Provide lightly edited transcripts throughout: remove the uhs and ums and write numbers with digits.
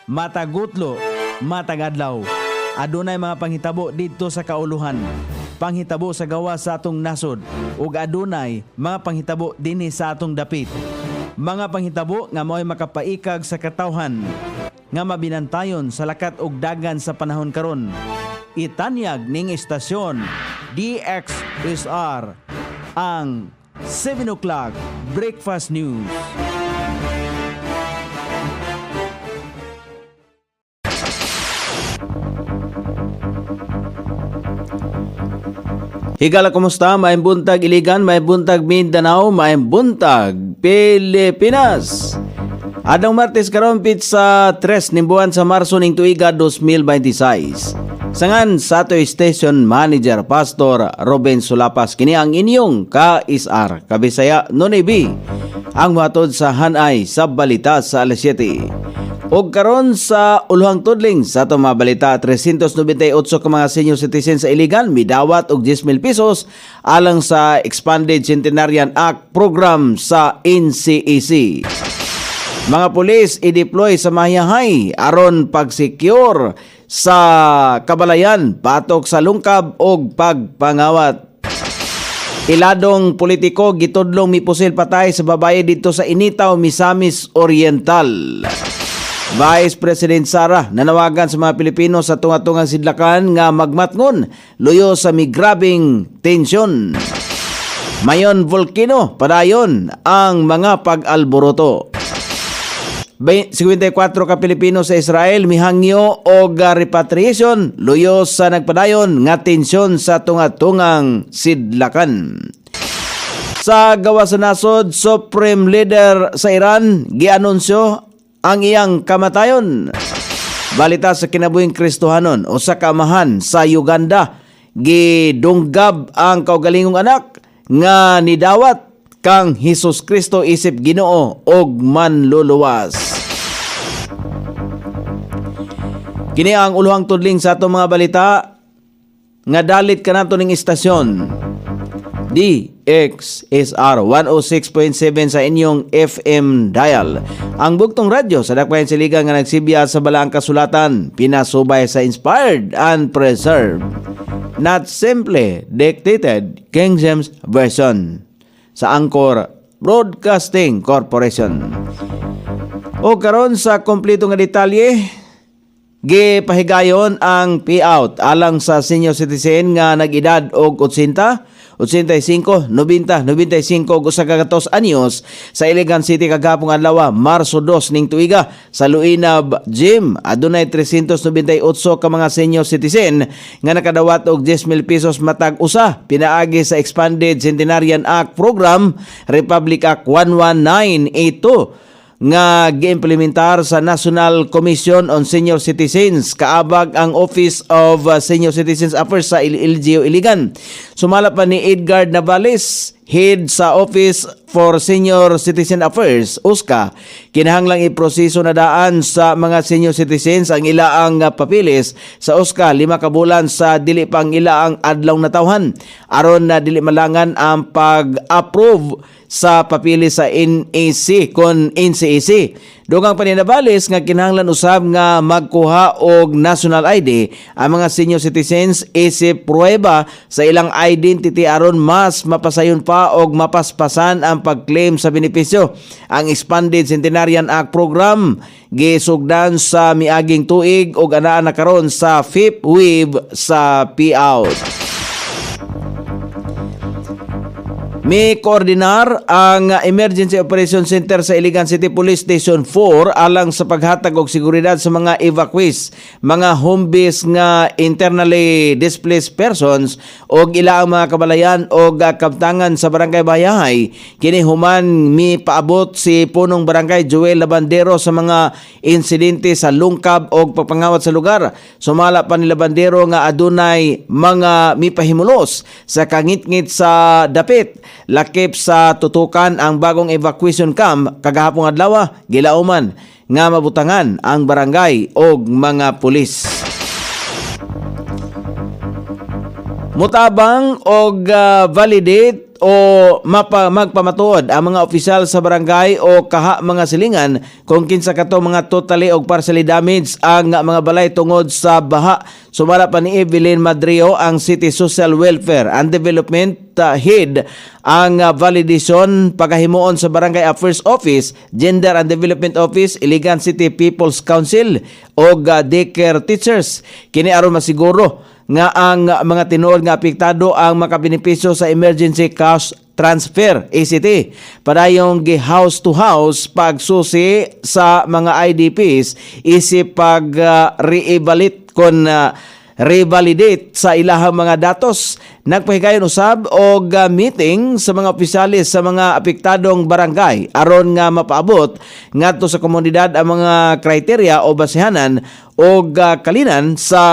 matagutlo, matagadlaw. Adunay mga panghitabo dito sa kauluhan. Panghitabo sa gawa sa atong nasod ug adunay mga panghitabo dinhi sa atong dapit. Mga panghitabo nga mao'y makapaikag sa katawhan nga mabinantayon sa lakat ug dagan sa panahon karon. Itanyag ning istasyon DXSR ang 7 o'clock Breakfast News. Higala, kumusta? Maayong buntag Iligan, maayong buntag Mindanao, maayong buntag Pilipinas. Adong Martes karon sa 3 ning buwan sa Marso ning tuiga 2026. Sangan sa ato station manager Pastor Ruben Sulapas kini ang inyong ka-isar Kabisaya Nonebi ang matod sa hanay sa balita sa alas 7. Og karon sa uluhang tudling sa ato mga balita, 398 ka mga senior citizens sa Iligan midawat og 10,000 pesos alang sa Expanded Centenarian Act program sa NCEC. Mga pulis i-deploy sa Mahiyahay aron pag-secure sa kabalayan patok sa lungkab og pagpangawat. Iladong politiko gitudlong mipusil patay sa babaye dito sa Initaw, Misamis Oriental. Vice President Sara nanawagan sa mga Pilipino sa tunga-tungang sidlakan nga magmatngon luyo sa migrabing tensyon. Mayon volcano padayon ang mga pag-alboroto. 54 ka Pilipino sa Israel mihangyo og repatriation luyo sa nagpadayon nga tensyon sa tunga-tungang sidlakan. Sa gawa sa nasod, Supreme Leader sa Iran gianunsyo ang iyang kamatayon. Balita sa kinabuhing Kristohanon o sa kamahan sa Uganda, gidunggab ang kaugalingong anak nga nidawat kang Hesus Kristo isip Ginoo og manluluwas. Kini ang uluhang tudling sa atong mga balita nga dalit kanato ning istasyon DXSR 106.7 sa inyong FM dial. Ang bugtong radyo sa dakbayan siligan nga nagsibiya sa balaang kasulatan, pinasubay sa inspired and preserved, not simply dictated King James Version sa Angkor Broadcasting Corporation. O karon sa kompleto nga detalye, gipahigayon ang payout alang sa senior citizen nga nag-edad og 80, 85, 90, 95 ug usa ka gatos anyos sa Iligan City kagapong adlaw Marso 2 ning tuiga sa Luinab Gym. Adunay 398 ka mga senior citizen nga nakadawat og 10,000 pesos matag usa pinaagi sa Expanded Centenarian Act program Republic Act 11982 nga giimplementar sa National Commission on Senior Citizens kaabag ang Office of Senior Citizens Affairs sa LGU Iligan. Sumala pa ni Edgar Navales, head sa Office for Senior Citizen Affairs, USCA, kinahanglang iproseso na daan sa mga senior citizens ang ilaang papilis sa USCA 5 ka bulan sa dili pang ilaang adlaw natawhan aron na dili malangan ang pag-approve sa papilis sa NEC kon NCEC. Dugang paninabales nga kinahanglan usab nga magkuha og national ID ang mga senior citizens isip pruweba sa ilang identity aron mas mapasayon pa og mapaspasan ang pag-claim sa benepisyo. Ang Expanded Centenarian Act program gisugdan sa miaging tuig ug anaa na karon sa 5th wave sa payout. May koordinar ang Emergency Operation Center sa Iligan City Police Station 4 alang sa paghatag og seguridad sa mga evacuees, mga home base nga internally displaced persons og ilaang mga kabalayan og kabtangan sa Barangay Bayahay. Kini human mi paabot si punong Barangay Joel Labandero sa mga insidente sa lungkab og pagpangawat sa lugar. Sumala pa ni Labandero nga adunay mga mipahimulos sa kangit-ngit sa dapit. Lakip sa tutukan ang bagong evacuation camp kagahapong adlaw gilauman nga mabutangan ang barangay og mga pulis. Mutabang og validate o magpamatuod ang mga opisyal sa barangay o kaha mga silingan kung kinsa kato mga totally og partially damaged ang mga balay tungod sa baha. Sumala pa ni Evelyn Madrio, ang City Social Welfare and Development Head, ang validation pagkahimuon sa Barangay Affairs Office, Gender and Development Office, Iligan City People's Council o daycare teachers. Kini aron masiguro nga ang mga tinuod nga apektado ang makabenepisyo sa emergency cash transfer ACT. Padayong house to house pagsusi sa mga IDPs isip pag re-evaluate kon revalidate sa ilahang mga datos. Nagpahigayon usab og meeting sa mga opisyalis sa mga apektadong barangay aron nga mapaabot ngadto sa komunidad ang mga kriteria o basehanan og kalinan sa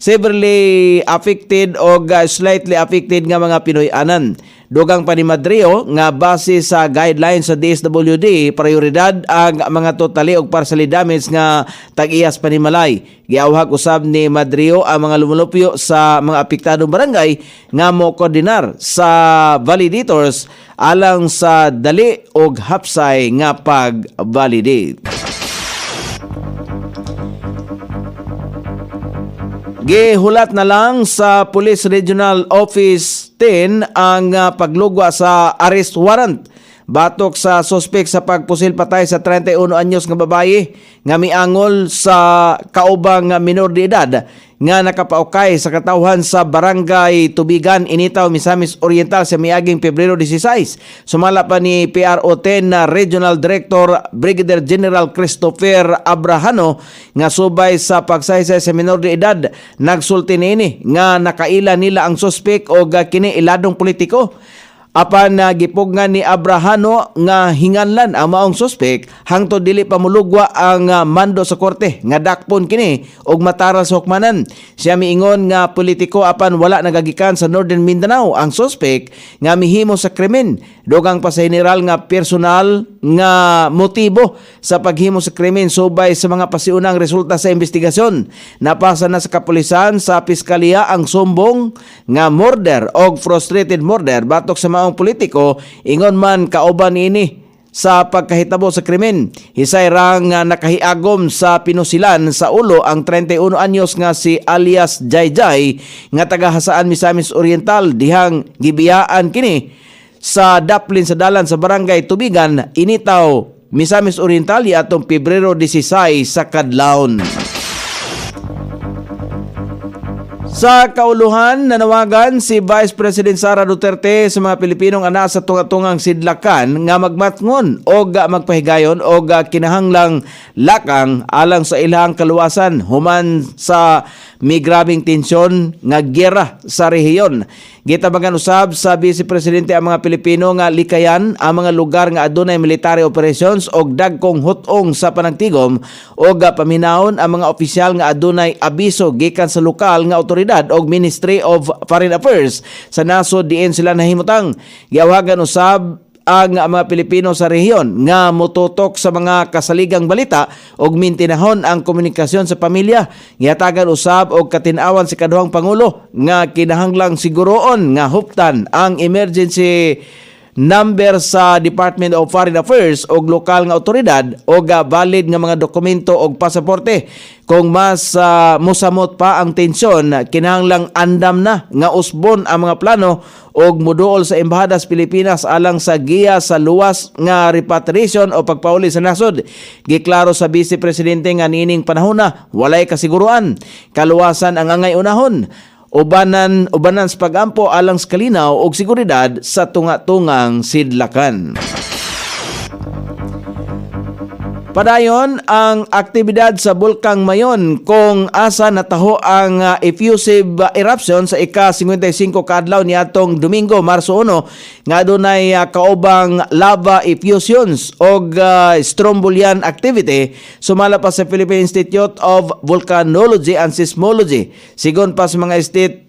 severely affected o slightly affected nga mga Pinoy-anan. Dugang pa ni Madrio nga base sa guidelines sa DSWD, prioridad ang mga totally o partially damaged nga tag-iyas panimalay. Giawhag usab ni Madrio ang mga lumulupyo sa mga apektadong barangay nga mo koordinar sa validators alang sa dali og hapsay nga pag-validate. Gihulat na lang sa Police Regional Office 10 ang paglugwa sa arrest warrant batok sa suspek sa pagpusil patay sa 31 anyos nga babaye nga miangol sa kaubang minor de edad nga nakapaukay sa katawhan sa Barangay Tubigan, Initaw, Misamis Oriental sa miaging Pebrero 16. Sumala pa ni PRO10 na Regional Director Brigadier General Christopher Abrahano nga subay sa pagsaysay sa minor de edad, nagsulti niini nga nakaila nila ang suspek o kini iladong politiko. Apan gipugnan ni Abrahano nga hinganlan ang maong suspek hangtod dili pa mulugwa ang mando sa korte nga dakpon kini og mataral sa hukmanan. Siya miingon nga politiko apan wala nagagikan sa Northern Mindanao ang suspek nga mihimo sa krimen. Dugang pa sa general nga personal nga motibo sa paghimo sa krimen subay sa mga pasiunang resulta sa investigasyon. Napasa na sa kapulisan sa piskalya ang sumbong nga murder o frustrated murder batok sa maong politiko, ingon man kauban ini sa pagkahitabo sa krimen. Hisay rang nakahiagom sa pinusilan sa ulo ang 31 anyos nga si alias Jayjay nga taga-Hasaan, Misamis Oriental, dihang gibiyaan kini sa daplin sa dalan sa Barangay Tubigan, Initaw, Misamis Oriental atong Pebrero 16 sa kadlawon. Sa kauluhan, nanawagan si Vice President Sara Duterte sa mga Pilipinong ana sa tunga-tungang sidlakan nga magmatngon o magpahigayon o kinahanglang lakang alang sa ilang kaluwasan human sa migrabing tensyon nga giyera sa rehiyon. Gitabangan usab sa Vice Presidente ang mga Pilipino nga likayan ang mga lugar nga adunay military operations o dagkong hutong sa panagtigom o paminahon ang mga opisyal nga adunay abiso gikan sa lokal nga otoridad o Ministry of Foreign Affairs sa nasod diin sila nahimutang. Giawagan usab ang mga Pilipino sa rehiyon nga motutok sa mga kasaligang balita og mintinahon ang komunikasyon sa pamilya. Gihatagan usab og katin-awan si kaduhang pangulo nga kinahanglang siguroon nga huptan ang emergency number sa Department of Foreign Affairs o lokal nga otoridad o valid nga mga dokumento o pasaporte. Kung mas musamot pa ang tensyon, kinahanglang andam na nga usbon ang mga plano o muduol sa Embahada sa Pilipinas alang sa giya sa luwas nga repatriation o pagpauli sa nasod. Giklaro sa Vice Presidente nga nining panahon na walay kasiguruan, kaluwasan ang angay unahon. Ubanan sa pagampo alang sa kalinaw o seguridad sa tunga-tungang sidlakan. Padayon ang aktibidad sa Bulkang Mayon kung asa nataho ang effusive eruption sa ika-55 kaadlaw niadtong Domingo, Marso 1 nga adunay kaubang lava effusions o strombolian activity. Sumala pa sa Philippine Institute of Volcanology and Seismology. Sigon pa sa mga state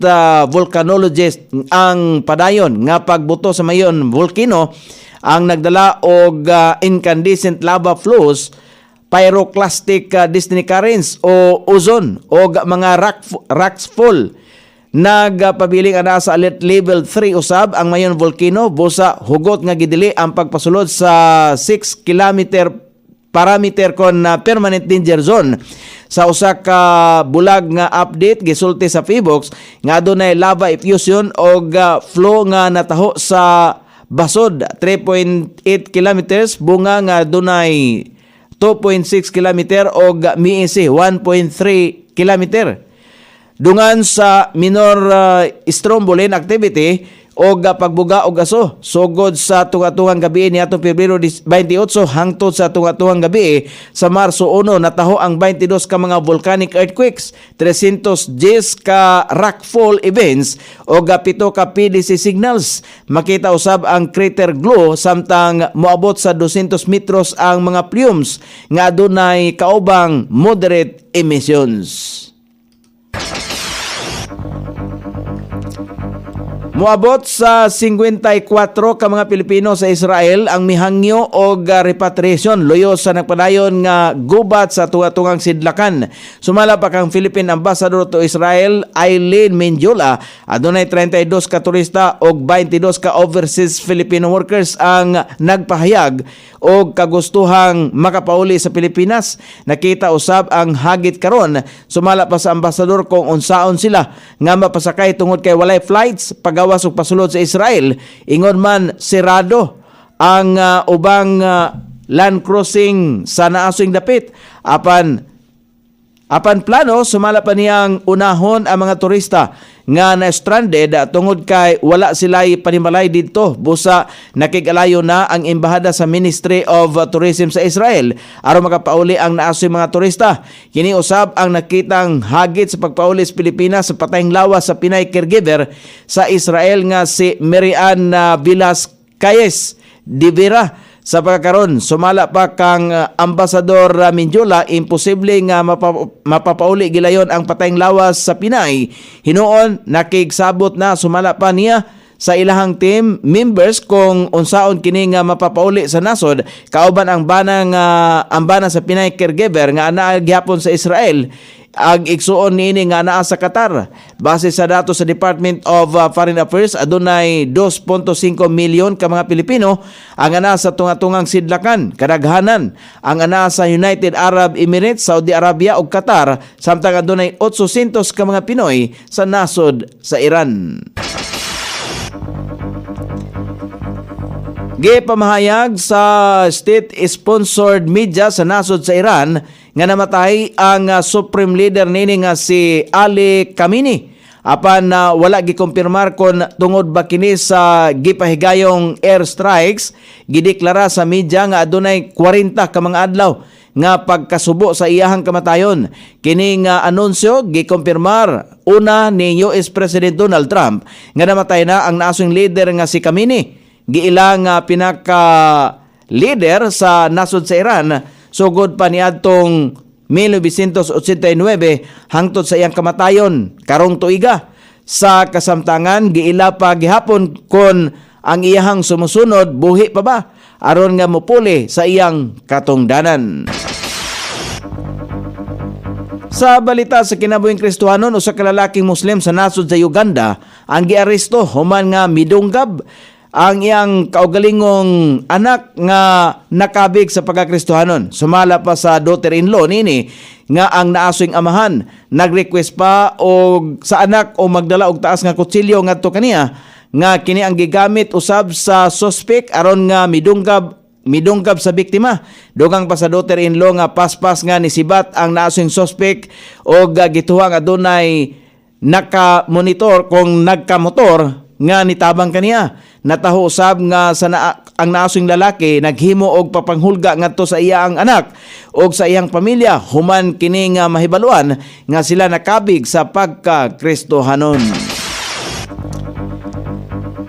volcanologists ang padayon nga pagbuto sa mayon volcano ang nagdala og incandescent lava flows, pyroclastic destiny currents o ozone o mga rocks fall nagpabiling ana sa alert level 3 usab ang mayon volcano busa hugot nga gidili ang pagpasulod sa 6 kilometer parameter kon permanent danger zone. Sa usa ka bulag nga update gisulti sa Phobox nga adunay lava effusion og flow nga nataho sa basod 3.8 kilometers, bunga nga dunay 2.6 kilometer og miisi 1.3 kilometer. Dungan sa minor strombolian activity og pagbuga og aso sugod sa tunga-tungang gabi niadtong Pebrero 28 hangtod sa tunga-tungang gabi sa Marso 1 nataho ang 22 ka mga volcanic earthquakes, 310 ka rockfall events og 7 ka PDC signals. Makita usab ang crater glow samtang moabot sa 200 metros ang mga plumes nga adunay kaubang moderate emissions. Moabot sa 54 ka mga Pilipino sa Israel ang mihangyo og repatriation luyo sa nagpadayon nga gubat sa tunga-tungang sidlakan. Sumala pa kang Philippine Ambassador to Israel Eileen Menjola, adunay 32 ka turista og 22 ka overseas Filipino workers ang nagpahayag og kagustuhang makapauli sa Pilipinas. Nakita usab ang hagit karon, sumala pa sa ambassador kung unsaon sila nga mapasakay tungod kay walay flights pagawas og pasulod sa Israel. Ingon man sirado ang ubang land crossing sa naasong dapit. Apan plano, sumala pa niyang unahon ang mga turista nga na-stranded tungod kay wala sila'y panimalay dito. Busa nakigalayo na ang embahada sa Ministry of Tourism sa Israel aron makapauli ang naasoy mga turista. Kini usab ang nakitang hagit sa pagpauli sa Pilipinas sa patayng lawas sa Pinay caregiver sa Israel nga si Marian Villas Cayes de Vera. Sa pagkakaroon, sumala pa kang Ambassador Minjola, imposible nga mapapauli gilayon ang patayng lawas sa Pinay. Hinuon, nakigsabot na sumala pa niya sa ilahang team members kung unsaon kini nga mapapauli sa nasod kauban ang bana sa Pinay caregiver nga anaa gihapon sa Israel. Ag igsuon niini nga naa sa Qatar. Base sa datos sa Department of Foreign Affairs, adunay 2.5 milyon ka mga Pilipino ang ana sa tunga-tungang sidlakan. Kadaghanan ang ana sa United Arab Emirates, Saudi Arabia ug Qatar, samtang adunay 800 ka mga Pinoy sa nasod sa Iran. Gipamahayag sa state-sponsored media sa nasod sa Iran nga namatay ang supreme leader nini nga si Ali Khamenei. Apan wala gikumpirmar kon tungod ba kini sa gipahigayong airstrikes, gideklara sa media nga adunay 40 ka mga adlaw nga pagkasubo sa iyahang kamatayon. Kini nga anunsyo gikumpirmar una ni US President Donald Trump nga namatay na ang naasong leader nga si Khamenei. Giilang pinaka-leader sa nasod sa Iran sugod pa niadtong 1989 hangtod sa iyang kamatayon karong tuiga. Sa kasamtangan, giila pa gihapon kon ang iyahang sumusunod buhi pa ba aron nga mopuli sa iyang katungdanan. Sa balita sa kinabuhing Kristohanon, usa ka lalaking Muslim sa nasod sa Uganda ang giaresto human nga midunggab ang iyang kaugalingong anak nga nakabig sa pagkakristohanon. Sumala pa sa daughter-in-law nini nga ang naasoyng amahan nag-request pa og sa anak o magdala og taas nga kutsilyo ngadto kaniya nga kini ang gigamit usab sa suspect aron nga midunggab sa biktima. Dugang pa sa daughter-in-law nga paspas nga nisibat ang naasoyng suspect og gituhang adunay naka-monitor kung nagka-motor nga nitabang kaniya. Nataho usab nga ang naasong lalaki naghimo og papanghulga ngadto sa iyang anak og sa iyang pamilya human kini nga mahibaluan nga sila nakabig sa pagkakristohanon.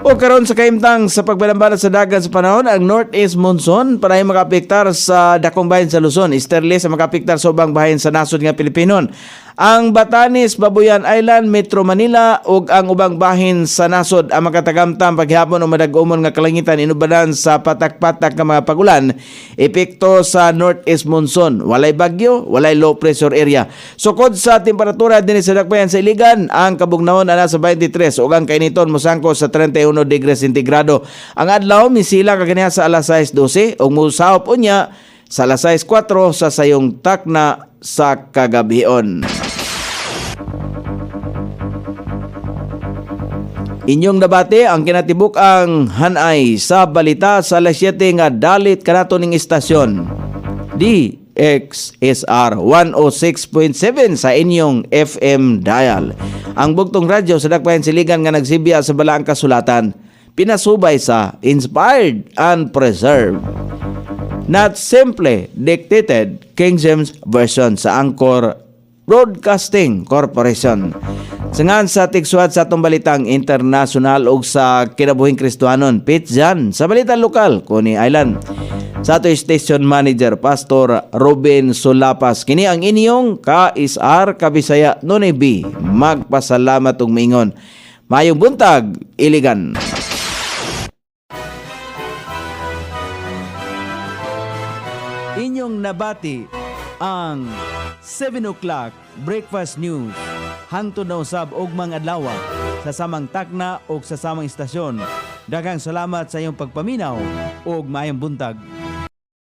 O karon sa kaimtang sa pagbalambalan sa dagat sa panahon, ang northeast monsoon panay makapektar sa dakong bahin sa Luzon, easterly sa makapektar sa ubang bahin sa nasod nga Pilipinon. Ang Batanes, Babuyan Island, Metro Manila ug ang ubang bahin sa nasod ang makatagamtam paghihapon o madag-umon nga kalangitan inubanan sa patak-patak nga mga pagulan epekto sa northeast monsoon. Walay bagyo, walay low pressure area. Sukod sa temperatura dinhi sa dakbayan sa Iligan, ang kabugnaon ana sa 23 ug ang kainiton mosangko sa 31 degrees sentigrado. Ang adlaw misila kaniya sa alas 6:12 ug musahop unya sa alas 6:04 sa sayong takna sa kagabion. Inyong nabati ang kinatibuk ang hanay sa balita sa alas 7 nga dalit kanato ning istasyon. DXSR 106.7 sa inyong FM dial. Ang bugtong radyo sa dakbayan siligan nga nagsibya sa balaang kasulatan, pinasubay sa inspired and preserved. Not simply dictated, King James Version sa Anchor Broadcasting Corporation. Sangan sa tigsuhat sa atong balitang international ug sa kinabuhing Kristohanon, Pitjan sa balitang lokal, Coney Island. Sa ato station manager, Pastor Ruben Solapas. Kini ang inyong KSR Kabisaya Nonay B. Magpasalamat ug maingon. Mayong buntag, Iligan. Inyong nabati ang 7 o'clock breakfast news hangtod na usab og mga adlaw sa samang takna o sa samang istasyon. Daghang salamat sa iyong pagpaminaw ug maayong buntag.